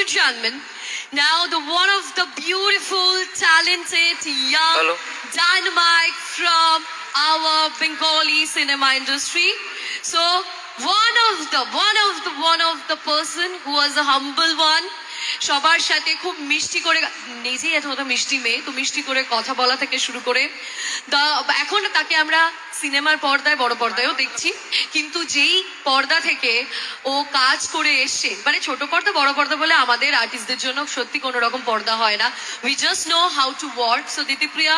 and gentlemen, now the one of the beautiful, talented, young Hello. dynamite from our Bengali cinema industry. So one of the person who was a humble one. সবার সাথে খুব মিষ্টি করে নিজেই এত মিষ্টি মেয়ে তো মিষ্টি করে কথা বলা থেকে শুরু করে এখন তাকে আমরা সিনেমার পর্দায় বড় পর্দায়ও দেখছি কিন্তু যেই পর্দা থেকে ও কাজ করে এসছে মানে ছোট পর্দা বড় পর্দা বলে আমাদের আর্টিস্টদের জন্য সত্যি কোনো রকম পর্দা হয় না we just know how to work so Ditipriya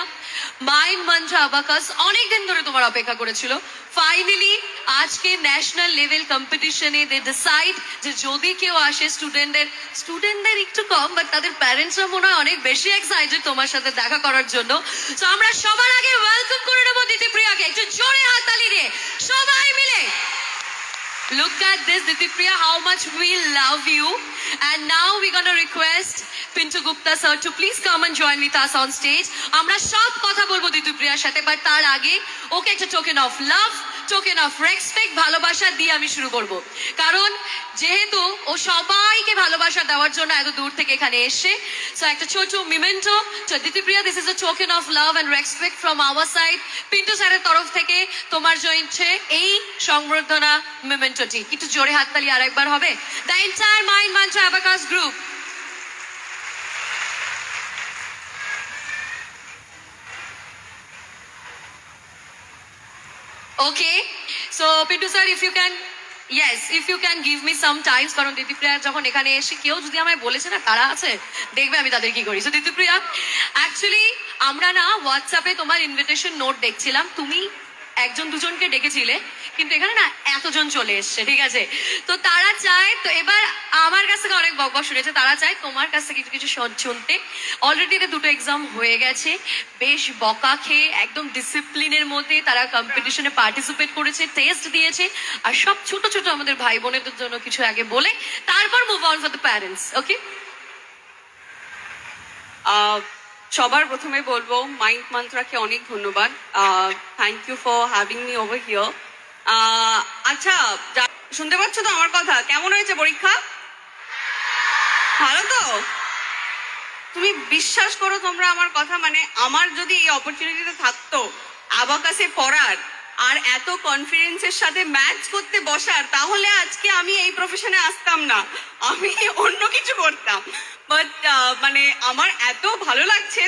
mind মন্ত্র আবাকাস অনেক দিন ধরে তোমার অপেক্ষা করেছিল ফাইনালি আজকে ন্যাশনাল লেভেল কম্পিটিশনে দে ডিসাইড যে যদি কেউ আসে স্টুডেন্টদের একটু কম বাট তাদের প্যারেন্টসরা মনে হয় অনেক বেশি এক্সাইটেড তোমার সাথে দেখা করার জন্য তো আমরা সবার আগে ওয়েলকাম করে নেবো দিতিপ্রিয়াকে একটু জোরে হাততালি দিয়ে সবাই মিলে Look at this, Ditipriya, how much we love you. And now we're going to request Pintu Gupta sir to please come and join with us on stage. আমরা সব কথা বলবো Ditipriyaর সাথে, but তার আগে ওকে একটা token of love, token of respect, ভালোবাসা দিয়ে আমি শুরু করব। কারণ যেহেতু ও সবাইকে ভালোবাসা দেওয়ার জন্য এত দূর থেকে এখানে এসে, so একটা ছোট memento. So Ditipriya, this is a token of love and respect from our side. Pintu স্যারের তরফ থেকে তোমার জয়ছে এই সংবর্ধনা মেমেন্টোটি একটু জোরে হাততালি আর একবার হবে the entire mind mantra abacus group okay so Pintu sir if you can give me some times কারণ দিতিপ্রিয়া যখন এখানে এসে কেউ যদি আমায় বলেছে না কারা আছে দেখবে আমি তাদের কি করি সো দিতিপ্রিয়া অ্যাকচুয়ালি আমরা না হোয়াটসঅ্যাপে তোমার ইনভিটেশন নোট দেখছিলাম তুমি একজন দুজনকে ডেকেছিলে কিন্তু এখানে না এতজন চলে এসছে ঠিক আছে তো তারা চায় তো এবার আমার কাছ থেকে অনেক বকবক শুনেছে তারা চায় তোমার কাছ থেকে কিছু কিছু শুনতে অলরেডি দুটো এক্সাম হয়ে গেছে বেশ বকা খেয়ে একদম ডিসিপ্লিনের মধ্যে তারা কম্পিটিশনে পার্টিসিপেট করেছে টেস্ট দিয়েছে আর সব ছোট ছোট আমাদের ভাই বোনেদের জন্য কিছু আগে বলে তারপর move on for the parents okay সবার প্রথমে বলবো মাইন্ড মন্ত্রাকে অনেক ধন্যবাদ thank you for having me over here আচ্ছা শুনতে পাচ্ছ তো আমার কথা কেমন হয়েছে পরীক্ষা ভালো তো তুমি বিশ্বাস করো তোমরা আমার কথা মানে আমার যদি এই অপরচুনিটিটা থাকতো অ্যাবাকাসে পড়ার আর এত কনফিডেন্সের সাথে ম্যাচ করতে বসার তাহলে আজকে আমি এই প্রফেশনে আসতাম না আমি অন্য কিছু করতাম বাট মানে আমার এত ভালো লাগছে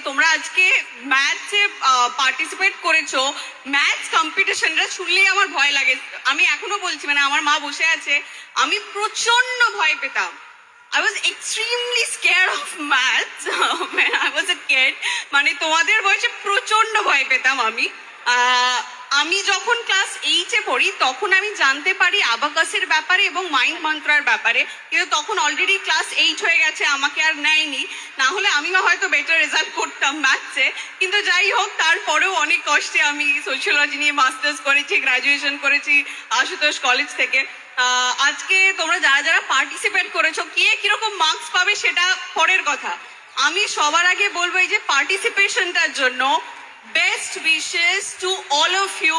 তোমরা আজকে ম্যাচে পার্টিসিপেট করেছো ম্যাচ কম্পিটিশনটা শুনলেই আমার ভয় লাগে আমি এখনো বলছি মানে আমার মা বসে আছে আমি প্রচন্ড ভয় পেতাম I was extremely scared of maths when I was a kid মানে তোমাদের বয়সে প্রচন্ড ভয় পেতাম আমি যখন ক্লাস 8-এ পড়ি তখন আমি জানতে পারি অ্যাবাকাসের ব্যাপারে এবং মাইন্ড মন্ত্রার ব্যাপারে কিন্তু তখন অলরেডি ক্লাস 8 হয়ে গেছে আমাকে আর নেয়নি না হলে আমি হয়তো বেটার রেজাল্ট করতাম ম্যাথসে কিন্তু যাই হোক তারপরেও অনেক কষ্টে আমি সোশিয়োলজি নিয়ে মাস্টার্স করেছি গ্রাজুয়েশন করেছি আশুতোষ কলেজ থেকে আজকে তোমরা যারা যারা পার্টিসিপেট করেছো কে কিরকম মার্কস পাবে সেটা পরের কথা আমি সবার আগে বলবো এই যে পার্টিসিপেশনটার জন্য best wishes to all of you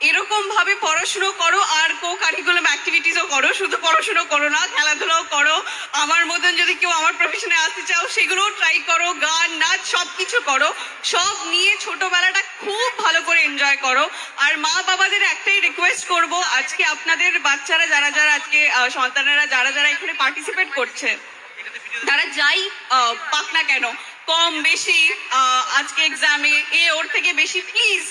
এরকম ভাবে পড়াশুনো করো আর কো কারিকুলাম অ্যাক্টিভিটিসও করো শুধু পড়াশুনো করো না খেলাধুলাও করো আমার মতন যদি কেউ আমার প্রফেশনে আসতে চাও সেগুলোও ট্রাই করো গান নাচ সব কিছু করো সব নিয়ে ছোটবেলাটা খুব ভালো করে এনজয় করো আর মা বাবাদের একটাই রিকোয়েস্ট করব আজকে আপনাদের বাচ্চারা যারা যারা আজকে সন্তানেরা যারা যারা এখানে পার্টিসিপেট করছে তারা যাই পাক না কেন কম বেশি আজকে এক্সামে ওর থেকে বেশি প্লিজ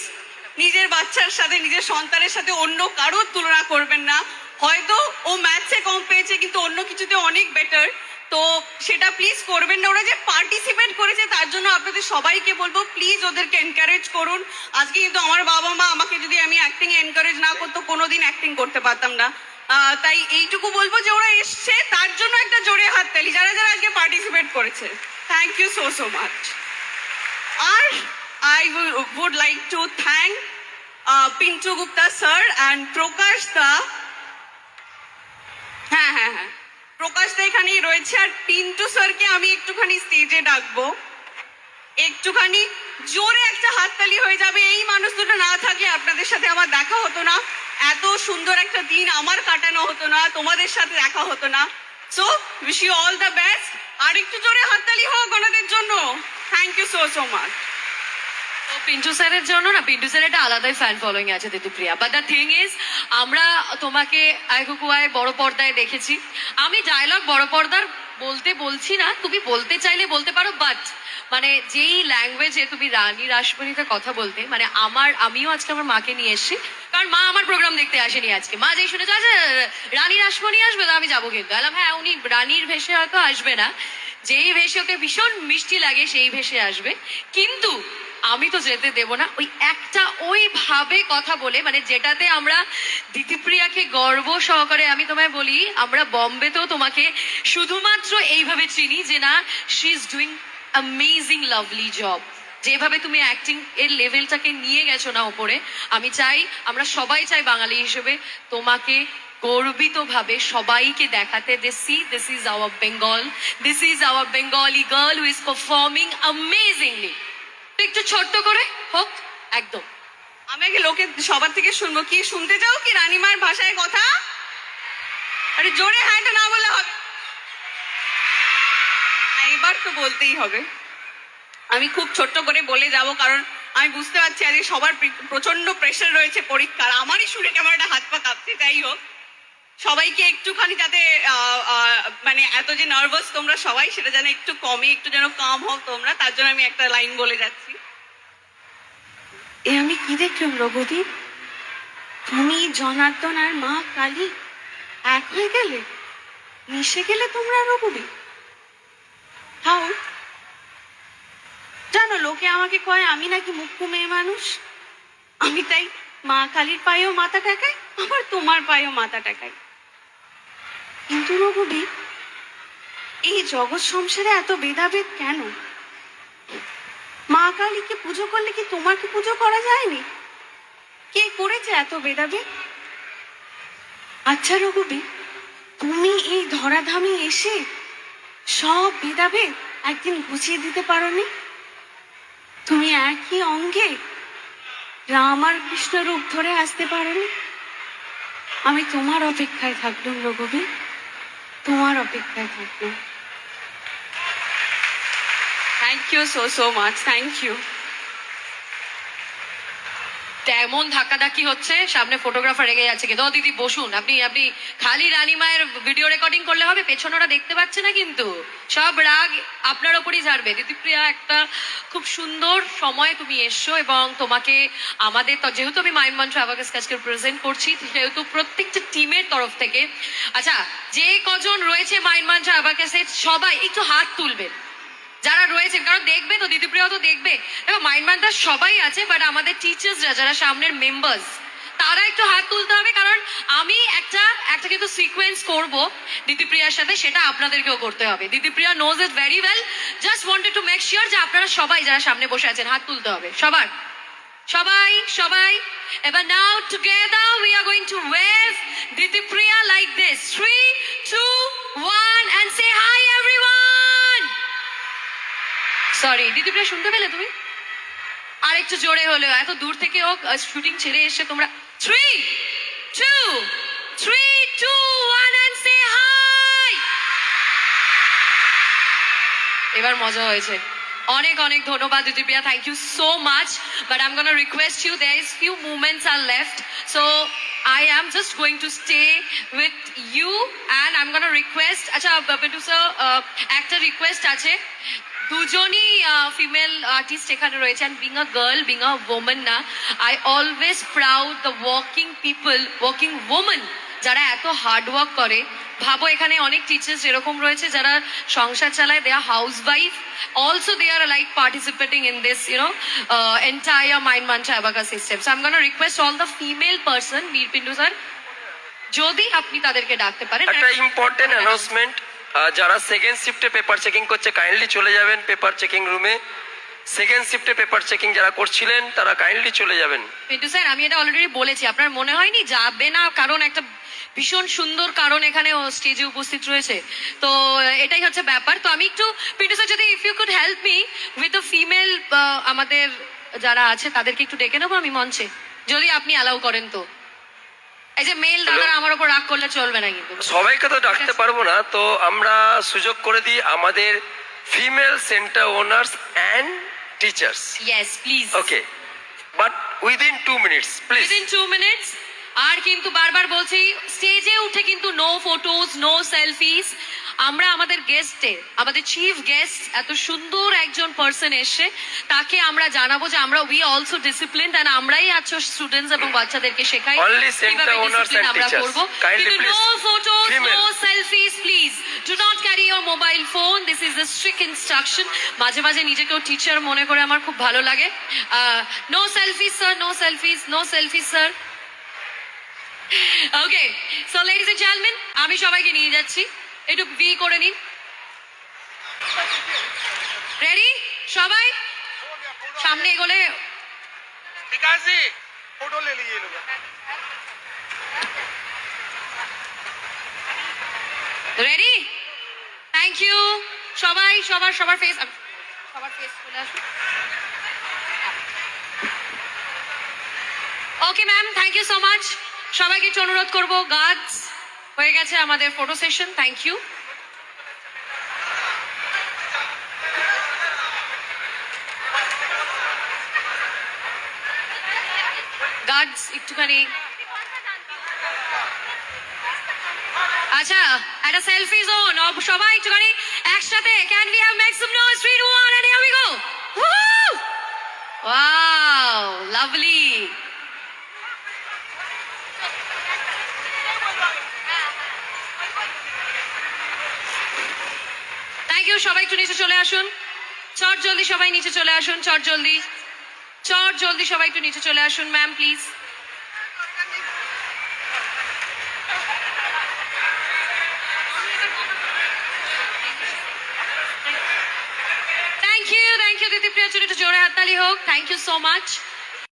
নিজের বাচ্চার সাথে নিজের সন্তানের সাথে অন্য কারোর তুলনা করবেন না হয়তো ও ম্যাথসে কম পেয়েছে কিন্তু অন্য কিছুতে অনেক বেটার তো সেটা প্লিজ করবেন না ওরা যে পার্টিসিপেট করেছে তার জন্য আপনাদের সবাইকে বলবো প্লিজ ওদেরকে এনকারেজ করুন আজকে কিন্তু আমার বাবা মা আমাকে যদি আমি অ্যাক্টিং এনকারেজ না করতো কোনোদিন অ্যাক্টিং করতে পারতাম না তাই এইটুকু বলবো যে ওরা এসছে তার জন্য একটা জোরে হাততালি যারা যারা আজকে পার্টিসিপেট করেছে থ্যাংক ইউ সো মাচ আর I would like to thank Pintu Gupta sir and Prakash da হ্যাঁ প্রকাশ দা এখানেই রয়েছে আর পিন্টু স্যারকে আমি একটুখানি স্টেজে ডাকবো একটুখানি জোরে একটা হাততালি হয়ে যাবে এই মানুষ দুটো না থাকলে আপনাদের সাথে আমার দেখা হতো না এত সুন্দর একটা দিন আমার কাটানো হতো না তোমাদের সাথে দেখা হতো না so wish you all the best. আর একটু জোরে হাততালি হোক ওনাদের জন্য। Thank you so so much. তো পিন্টু স্যারের জন্য না, পিন্টু স্যার একটা আলাদাই ফ্যান ফলোইং আছে দিদিপ্রিয়া, বাট দ্য থিং ইজ আমরা তোমাকে আইকুকুয়ায় বড় পর্দায় দেখেছি। আমি ডায়লগ বড় পর্দার বলছি না, তুমি বলতে চাইলে বলতে পারো, বাট মানে যেই ল্যাঙ্গুয়েজে তুমি রানী রাসমণিতে কথা বলতে, মানে আমিও আজকে আমার মাকে নিয়ে এসেছি, কারণ মা আমার প্রোগ্রাম দেখতে আসেনি আজকে। মা যেই শুনেছে আচ্ছা রানী রাসমণি আসবে, তো আমি যাবো, কিন্তু বললাম হ্যাঁ উনি রানীর ভেসে হয়তো আসবে না, যেই ভেসে ওকে ভীষণ মিষ্টি লাগে সেই ভেসে আসবে, কিন্তু আমি তো যেতে দেব না। ওই একটা ওইভাবে কথা বলে, মানে যেটাতে আমরা দিতিপ্রিয়াকে গর্ব সহকারে, আমি তোমায় বলি আমরা বম্বেতেও তোমাকে শুধুমাত্র এইভাবে চিনি যে না, she is doing amazing lovely job. যেভাবে তুমি অ্যাক্টিং এর লেভেলটাকে নিয়ে গেছো না ওপরে, আমি চাই, আমরা সবাই চাই বাঙালি হিসেবে তোমাকে গর্বিত ভাবে সবাইকে দেখাতে যে C this is our Bengal, this is our Bengali girl who is performing amazingly. তো একটু ছোট্ট করে হোক, একদম। আমি আগে লোকে সবার থেকে শুনবো, কি শুনতে চাও কি রানীমার ভাষায় কথা? আরে জোরে হ্যাঁটা না বললে হবে। এবার তো বলতেই হবে। আমি খুব ছোট্ট করে বলে যাব, কারণ আমি বুঝতে পারছি আজকে সবার প্রচন্ড প্রেশার রয়েছে পরীক্ষার। আমারই শুনে কেমন একটা হাত পা কাঁপছে। যাই হোক, সবাইকে একটুখানি যাতে মানে এত যে নার্ভাস তোমরা সবাই, সেটা যেন একটু কমে, একটু যেন কাম হও তোমরা, তার জন্য আমি একটা লাইন বলে যাচ্ছি। এ আমি কি দেখলাম রঘুদী, তুমি জনার্দন আর মা কালী এক হয়ে গেলে, মিশে গেলে তোমরা রঘুদী। হাউ জানো, লোকে আমাকে কয় আমি নাকি মুখ্য মেয়ে মানুষ, আমি তাই মা কালীর পায়েও মাথা টেকাই, আবার তোমার পায়েও মাথা টেকাই। কিন্তু রঘুবী, এই জগৎ সংসারে এত ভেদাভেদ কেন? মা কালীকে পুজো করলে কি তোমাকে পুজো করা যায়নি? কে করেছে এত ভেদাভেদ? আচ্ছা রঘুবী, তুমি এই ধরাধামে এসে সব ভেদাভেদ একদিন গুছিয়ে দিতে পারোনি? তুমি একই অঙ্গে রাম আর কৃষ্ণ রূপ ধরে আসতে পারোনি? আমি তোমার অপেক্ষায় থাকলাম রঘুবী, তোমার অপেক্ষায় থাকলাম। Thank you so so much, thank you. তেমন ধাক্কাধাক্কি হচ্ছে, সামনে ফটোগ্রাফার রেগে যাচ্ছে, কিন্তু ও দিদি বসুন, আপনি খালি রানী মায়ের ভিডিও রেকর্ডিং করলে হবে? পেছনে ওরা দেখতে পাচ্ছে না, কিন্তু সব রাগ আপনার ওপরই ঝাড়বে। দিদিপ্রিয়া, একটা খুব সুন্দর সময় তুমি এসছো, এবং তোমাকে আমাদের যেহেতু আমি মাইন্ড মঞ্চ অ্যাবাকাস আজকে প্রেজেন্ট করছি, সেহেতু প্রত্যেকটা টিমের তরফ থেকে, আচ্ছা যে কজন রয়েছে মাইন্ড মঞ্চ অ্যাবাকাসের সবাই একটু হাত তুলবেন যারা রয়েছেন, কারণ দেখবে তো, দিদিপ্রিয়াও তো দেখবে। দেখো মাইন্ড মান্টার সবাই আছে, বাট আমাদের টিচার্সরা যারা সামনের মেম্বার্স, তারা একটু হাত তুলতে হবে, কারণ আমি একটা কিন্তু সিকোয়েন্স করব দিদিপ্রিয়ার সাথে, সেটা আপনাদেরকেও করতে হবে। Didipriya knows it very well, just wanted to make sure যে আপনারা সবাই যারা সামনে বসে আছেন হাত তুলতে হবে সবার, সবাই সবাই। এবার now together we are going to wave Didipriya like this, 3, 2, 1 and say hi everyone. Sorry Didipriya, শুনতে পেলে তুমি? আর একটু জোরে হলেও, এত দূর থেকে হোক, শুটিং ছেড়ে এসে তোমরা 3, 2, 1 and say hi. এবার মজা হয়েছে। অনেক অনেক ধন্যবাদ Didipriya, thank you so much. But I am gonna request you, there is few movements are left, so I am just going to stay with you and I'm going to request, আচ্ছা Pintu sir, একটা request আছে, দুজনই female artist এখানে রয়েছে, and being a girl, being a woman না, I always proud the working woman যারা এত hard work করে। ভাবো এখানে অনেক টিচার্স এরকম রয়েছে যারা সংসার চালায়, they are house wife, also they are like participating in this entire mind Mancha abacus system. So I am gonna request all the female person, Pintu sir যদি আপনি তাদেরকে ডাকতে পারেন। একটা ইম্পর্টেন্ট অ্যানাউন্সমেন্ট, যারা সেকেন্ড শিফটে পেপার চেকিং করছে কাইন্ডলি চলে যাবেন পেপার চেকিং রুমে। সেকেন্ড শিফটে পেপার চেকিং যারা করছিলেন তারা কাইন্ডলি চলে যাবেন। পিন্টু স্যার, আমি এটা অলরেডি বলেছি, আপনার মনে হয়নি যাবে না? কারণ একটা ভীষণ সুন্দর কারণ এখানে স্টেজে উপস্থিত রয়েছে, তো এটাই হচ্ছে ব্যাপার। তো আমি একটু পিন্টু স্যার, যদি if you could help me with the female, আমাদের যারা আছে তাদেরকে একটু ডেকে নেবো আমি মঞ্চে, যদি আপনি অ্যালাউ করেন তো। এই যে মেল দাদারা আমার উপর রাগ করলে চলবে না কিন্তু। সবাইকে তো ডাকতে পারবো না, তো আমরা সুযোগ করে দিই আমাদের female centre owners and teachers. Yes please. Okay, but within 2 minutes please. Within 2 minutes. আর কিন্তু বারবার বলছি, স্টেজে উঠে কিন্তু নো ফটোজ, নো সেলফিস। আমরা আমাদের গেস্টে, আমাদের চিফ গেস্ট এত সুন্দর একজন পার্সন এসে, তাকে আমরা জানাবো যে আমরা উই অলসো ডিসিপ্লিন, এন্ড আমরাই আছো স্টুডেন্টস এবং বাচ্চাদেরকে শেখাই Only center কিভাবে owners discipline and আমরা teachers. করব। Kindly কিন্তু please. No photos, Female. No selfies please. Do not carry your mobile phone, this is the strict instruction. মাঝে মাঝে নিজেকেও টিচার মনে করে আমার খুব ভালো লাগে। No selfies sir, no selfies, no selfies sir. Okay, so ladies and gentleman, আমি সবাইকে নিয়ে যাচ্ছি, একটু ভি করে নিন। রেডি সবাই? সামনে এগোলে विकासी फोटो ले लीजिए लोग। রেডি? Thank you. সবাই সবার ফেস চলে আসুন। Okay ma'am, thank you so much. সবাইকে একটু অনুরোধ করবো, গার্ডস হয়ে গেছে আমাদের photo session. Thank you. Guards একটুখানি, আচ্ছা একটা সেলফি জোন, সবাই একটুখানি একসাথে, can we have make some noise? 3 2 1 and here we go. Woohoo! Wow, lovely. Thank you. সবাই একটু নিচে চলে আসুন, চট জলদি সবাই নিচে চলে আসুন, চট জলদি সবাই একটু নিচে চলে আসুন। Ma'am please. থ্যাংক ইউ দিদি প্রিয়া, একটু জোরে হাততালি হোক। Thank you so much.